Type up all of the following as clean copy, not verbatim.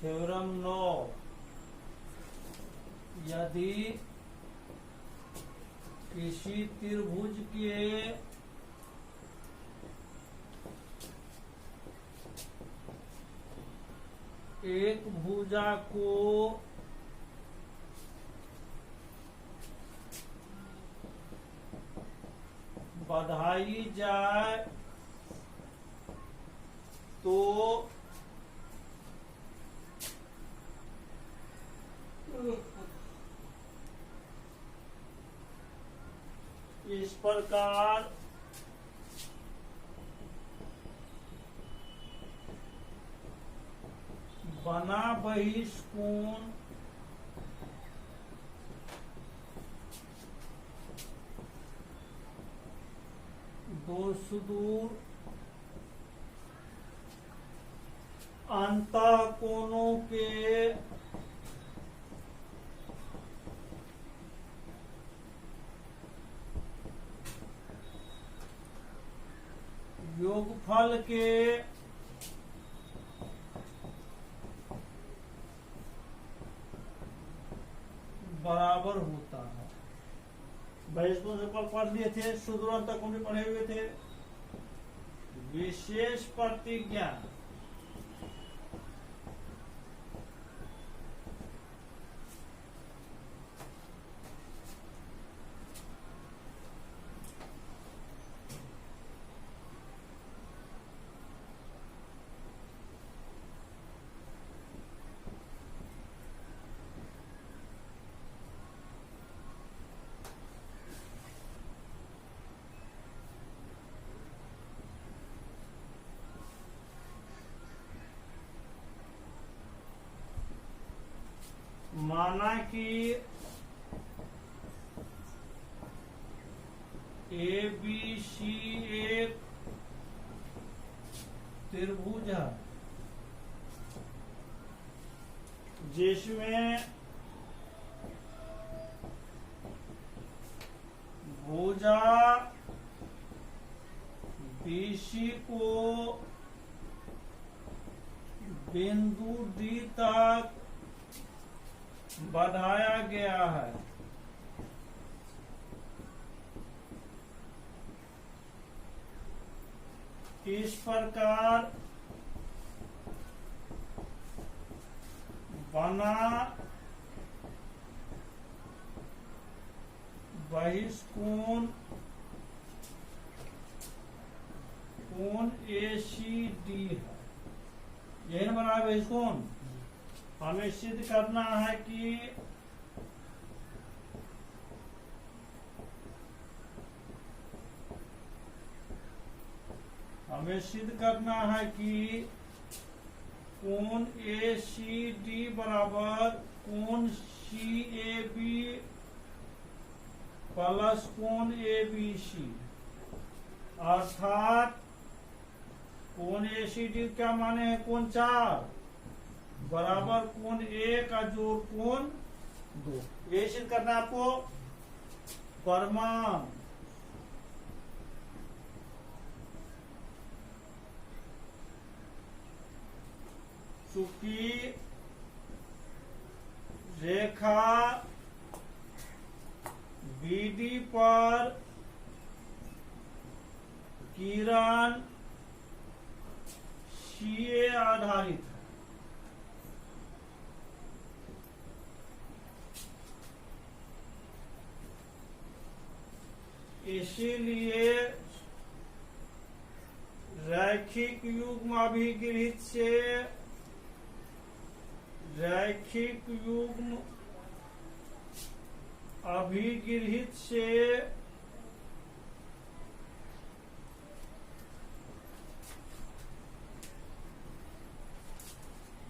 Theorem 9, यदि किसी त्रिभुज के एक भुजा को बढ़ाई जाए तो इस प्रकार बना बहिष्कोण दो सुदूर अंतःकोणों के योगफल के बराबर होता है। बहिष्कोण से पढ़ लिए थे, सुदूर अंतःकोण भी पढ़े हुए थे। विशेष प्रतिज्ञा माना कि ABC एक त्रिभुज है जिसमें भुजा BC को बिंदु D तक बढ़ाया गया है। इस प्रकार बना बहिष्कोण कोण ACD है। यही ना बना बहिष्कोण। हमें सिद्ध करना है कि कोण ACD बराबर कोण CAB प्लस कोण ABC, अर्थात कोण ACD क्या माने हैं? कोण 4 बराबर कोण 1 का जोड़ कोण 2। ये सिद्ध करना है आपको। प्रमाण चूंकि रेखा BD पर किरण CA आधारित है, इसीलिए रैखिक युग्म अभिगृहित से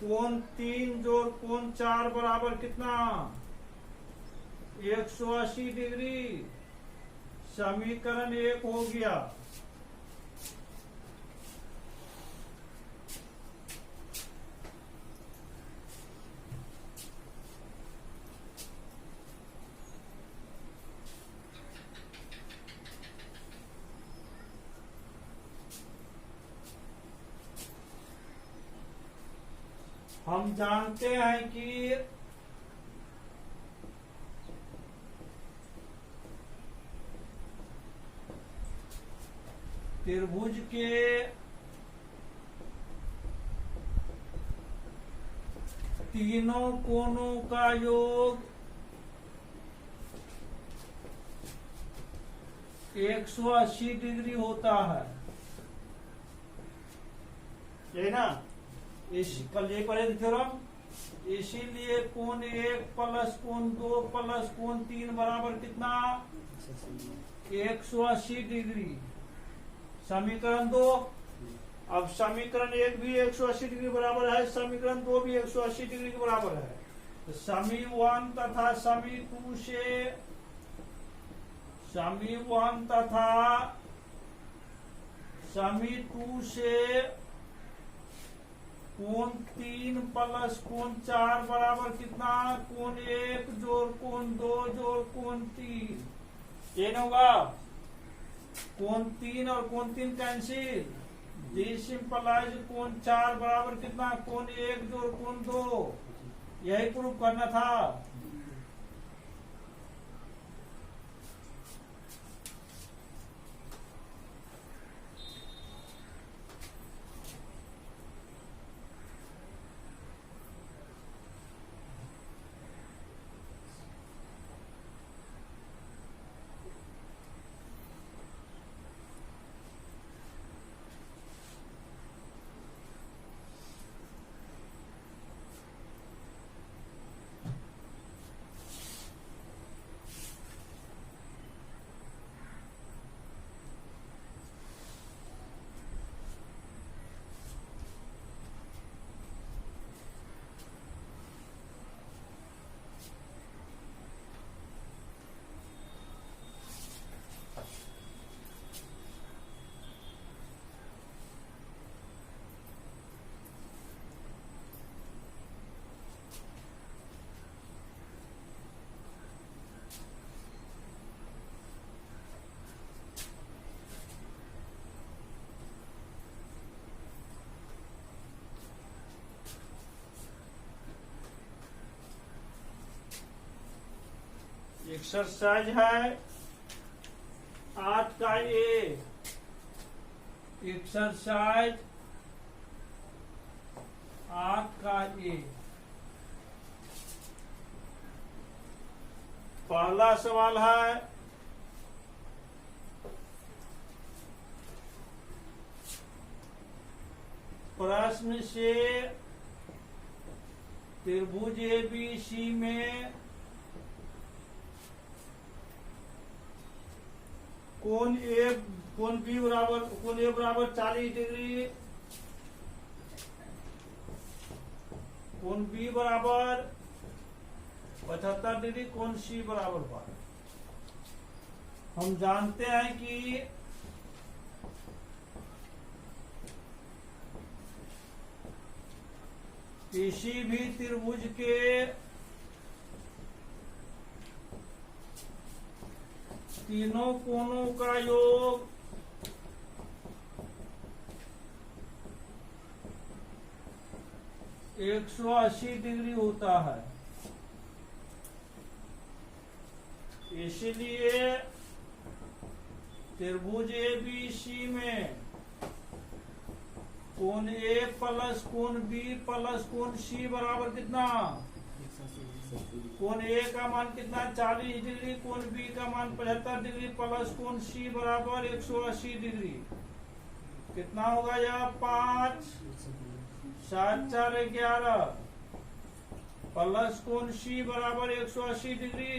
कोण 3 जोड़ कोण 4 बराबर कितना? 180 डिग्री। समीकरण 1 हो गया। हम जानते हैं कि त्रिभुज के तीनों कोणों का योग 180 डिग्री होता है, यही ना। कल ये पढ़े थे थ्योरम। इसीलिए कोण 1 प्लस कोण 2 प्लस कोण 3 बराबर कितना? 180 डिग्री। समीकरण 2। अब समीकरण 1 भी 180 डिग्री बराबर है, समीकरण 2 भी 180 डिग्री के बराबर है। तो समी 1 तथा समी 2 से समी 1 तथा समी 2 से कोण 3 प्लस कोण 4 बराबर कितना? कोण 1 जोड़ कोण 2 जोड़ कोण 3। ये ना होगा, कोण 3 और कोण 3 कैंसिल। दिस इंप्लाइज कोण 4 बराबर कितना? कोण 1 जोड़ कोण 2। यही प्रूफ करना था। एक्सरसाइज है 8 का ए। एक्सरसाइज 8 का ए। पहला सवाल है प्रश्न से त्रिभुज एबीसी में कोण ए कोण बी बराबर कोण ए बराबर 40 डिग्री, कोण बी बराबर 75 डिग्री, कोण सी बराबर 12। हम जानते हैं कि किसी भी त्रिभुज के तीनों कोणों का योग 180 डिग्री होता है। इसलिए त्रिभुज एबीसी में कोण ए प्लस कोण बी प्लस कोण सी बराबर कितना? कोण ए का मान कितना? 40 डिग्री, कोण बी का मान 75 डिग्री प्लस कोण सी बराबर 180 डिग्री। कितना होगा यह? 5 7 4 11 प्लस कोण सी बराबर 180 डिग्री।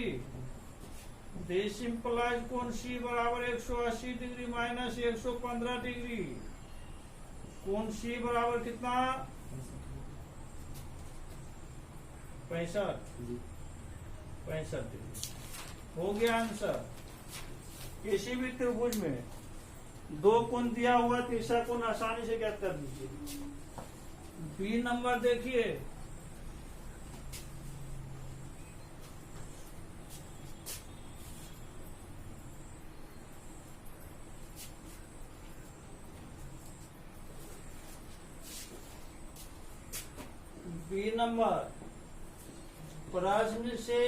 दिस इंप्लाइज कोण सी बराबर 180 डिग्री माइनस 115 डिग्री। कोण सी बराबर कितना? 65 डिग्री। हो गया आंसर। किसी भी त्रिभुज में दो कोण दिया हुआ, तीसरा कोण आसानी से ज्ञात कर दीजिए। बी नंबर देखिए, बी नंबर, प्रश्न से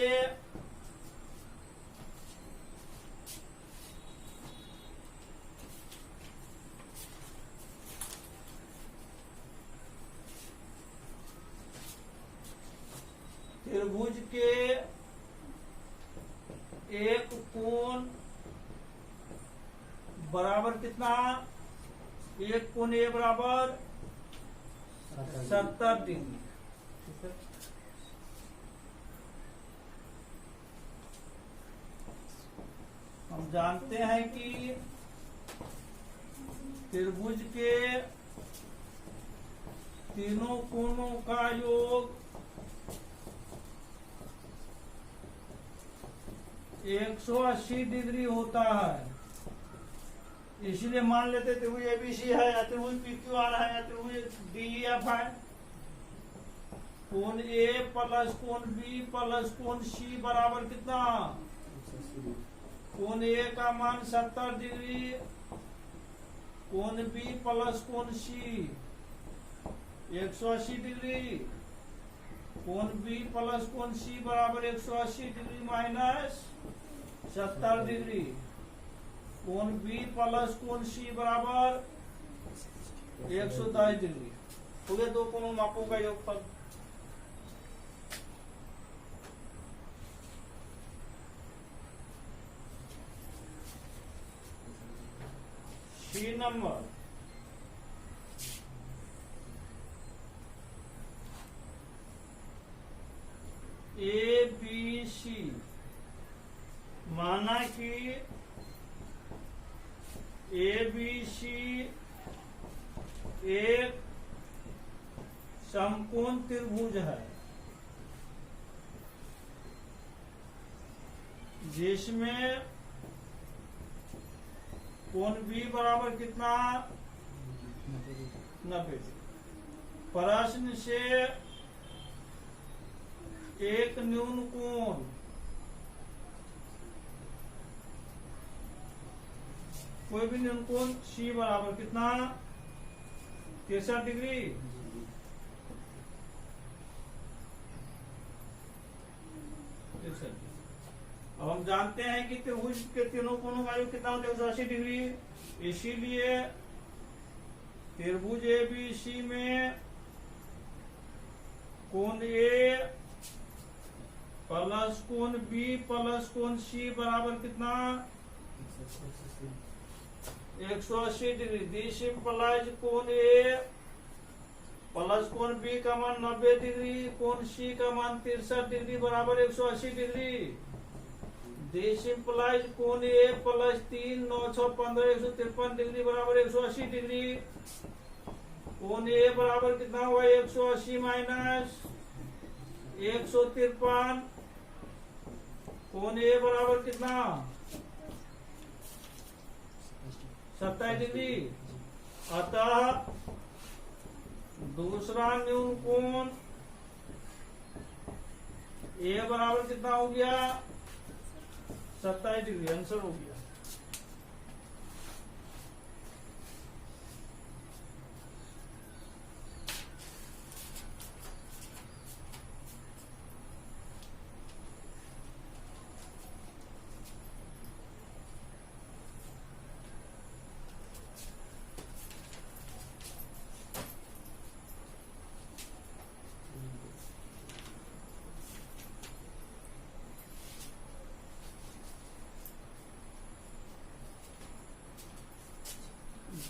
त्रिभुज के एक कोण बराबर कितना, एक कोण ए बराबर 70 डिग्री। हम जानते हैं कि त्रिभुज के तीनों कोणों का योग 180 डिग्री होता है। इसलिए मान लेते त्रिभुज एबीसी है या त्रिभुज पीक्यूआर है या त्रिभुज डीईएफ है। कोण ए प्लस कोण बी प्लस कोण सी बराबर कितना, कोण ए का मान 70 डिग्री, कोण बी प्लस कोण सी 180 डिग्री, कोण बी प्लस कोण सी बराबर 180 डिग्री माइनस 70 डिग्री, कोण बी प्लस कोण सी बराबर 110 डिग्री। हो गया दो कोणों मापों का योगफल। सी नंबर, ए बी सी, माना कि ए बी सी एक समकोण त्रिभुज है जिसमें कोण बी बराबर कितना 90। प्रश्न से एक न्यून कोण कोई भी न्यून कोण सी बराबर कितना 63 डिग्री। अब हम जानते हैं कि त्रिभुज के तीनों कोणों का योग कितना होता है 180 डिग्री। इसीलिए त्रिभुज एबीसी में कोण ए प्लस कोण बी प्लस कोण सी बराबर कितना 180 डिग्री। दिस इंप्लाइज कोण ए प्लस कोण बी का मान 90 डिग्री, कोण सी का मान 63 डिग्री बराबर 180 डिग्री। दिस इंप्लाइज कोण ए प्लस 3 9 6 15 153 डिग्री बराबर 180 डिग्री। कोण ए बराबर कितना हुआ 180 माइनस 153, कोण ए बराबर कितना 27 डिग्री। अतः दूसरा न्यून कोण ए बराबर कितना हो गया 27 डिग्री। आंसर हो गया।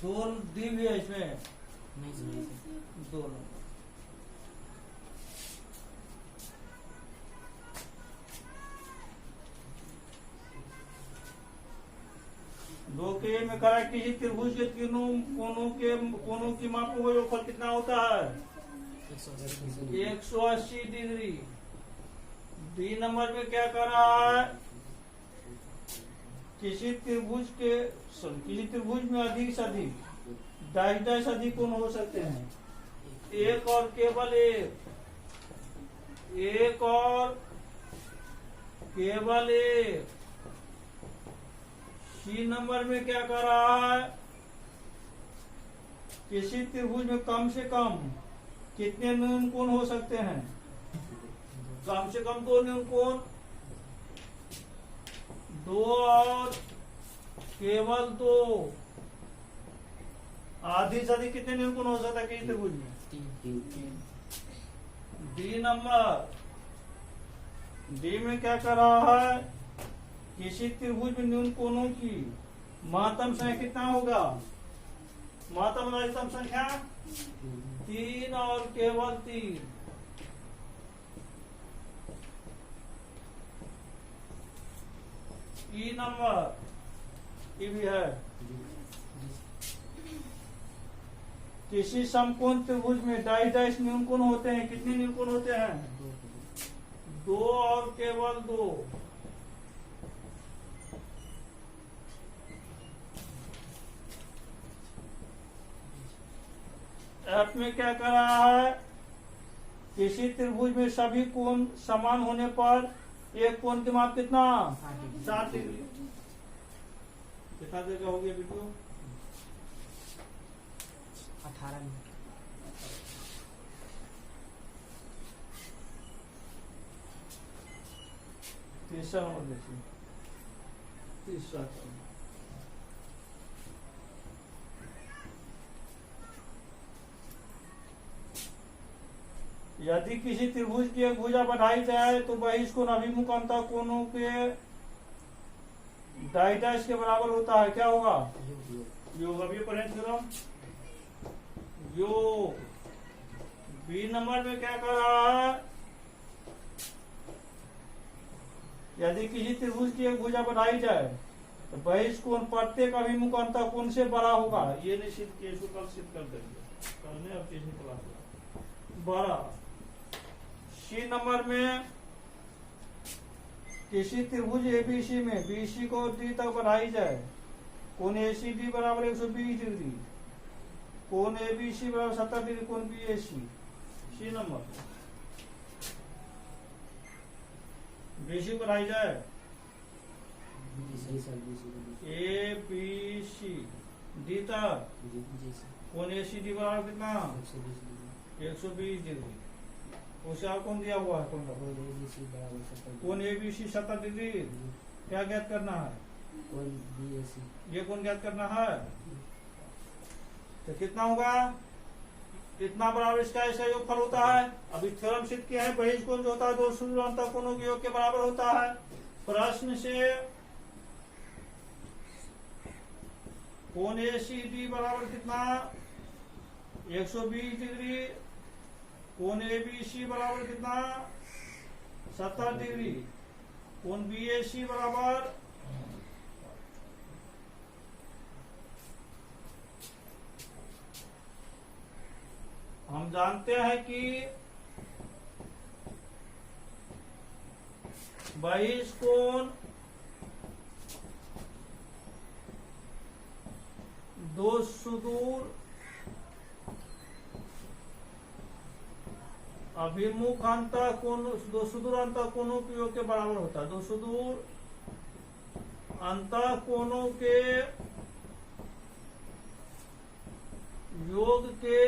दो दी हुई है इसमें दोनों। दो के में करा किसी त्रिभुज के तीनों कोणों की मापों का योगफल कितना होता है 180 डिग्री। बी नंबर में क्या कर रहा है किसी त्रिभुज में अधिक से अधिक 2.5 अधिक कोण हो सकते हैं। एक और केवल एक और केवल एक। सी नंबर में क्या कर रहा है किसी त्रिभुज में कम से कम कितने न्यून कोण हो सकते हैं? कम से कम 2 न्यून कोण, 2 और केवल 2। आधी से अधिक कितने न्यून कोण हो सकता है किसी त्रिभुज में? 3 डी नंबर। डी में क्या कर रहा है? किसी त्रिभुज में न्यून कोणों की महत्तम संख्या कितना होगा? महत्तम और अधिकतम संख्या 3 और केवल 3। ई नंबर, ये भी है। किसी समकोण त्रिभुज में डाइस न्यून कोण होते हैं, कितने न्यून कोण होते हैं? 2 और केवल 2। एफ में क्या कर रहा है? किसी त्रिभुज में सभी कोण समान होने पर एक कोण की माप कितना? 60 डिग्री। कितना देर का हो गया वीडियो? 18 मिनट। तीसरा नंबर देखिए, तीसरा काम। यदि किसी त्रिभुज की एक भुजा बढ़ाई जाए तो बहिष्कोण अभिमुख अंतःकोणों के डाइस के बराबर होता है। क्या होगा? योग। अभी पढ़ें थ्योरम। योग। बी नंबर में क्या कर रहा है? यदि किसी त्रिभुज की एक भुजा बढ़ाई जाए तो बहिष्कोण प्रत्येक अभिमुख अंतःकोण से बड़ा होगा। ये निश्चित किए, इसको कल सिद्ध कर देंगे, कल नहीं अब तीसरी क्लास बड़ा। सी नंबर में किसी त्रिभुज एबीसी में बीसी को डी तक बढ़ाई जाए, कोण एसीडी बराबर 120 डिग्री, कोण एबीसी बराबर 70 डिग्री, कोण बीएसी। सी नंबर बीसी बढ़ाई जाए, ए बी सी डी तक, कोण एसीडी बराबर कितना? 120 डिग्री। उसे और कौन दिया हुआ है? कौन सा? कोण एबीसी 70 डिग्री। क्या ज्ञात करना है? ये कौन ज्ञात करना है? तो कितना होगा? इतना बराबर इसका ऐसा योगफल होता है। अभी थ्योरम सिद्ध किया है, बहिष्कोण जो होता है 2 सुदूर अंतःकोणों के योग के बराबर होता है। प्रश्न से कोण एसीडी बराबर कितना? 120 डिग्री। कोण एबीसी बराबर कितना? 70 डिग्री। कोण बीएसी बराबर हम जानते हैं कि बहिष्कोण 2 सुदूर अभिमुख अंतःकोण, 2 सुदूर अंतःकोणों के योग के बराबर होता है। 2 सुदूर अंतःकोणों के योग के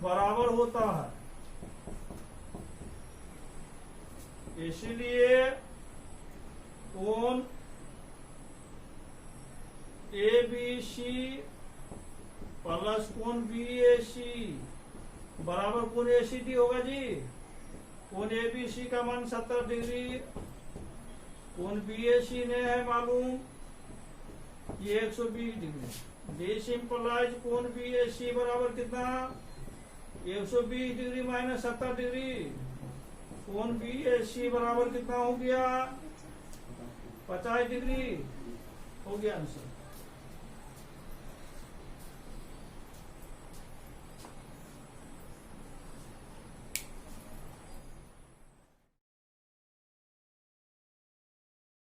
बराबर होता है। इसलिए कोण एबीसी प्लस कोण बीएसी बराबर कोण एसीडी होगा जी। कोण एबीसी का मान 70 डिग्री, कोण बीएसी ने है मालूम ये 120 डिग्री। डी सिंपलाइज कोण बीएसी बराबर कितना? 120 डिग्री माइनस 70 डिग्री। कोण बीएसी बराबर कितना हो गया? 50 डिग्री हो गया आंसर।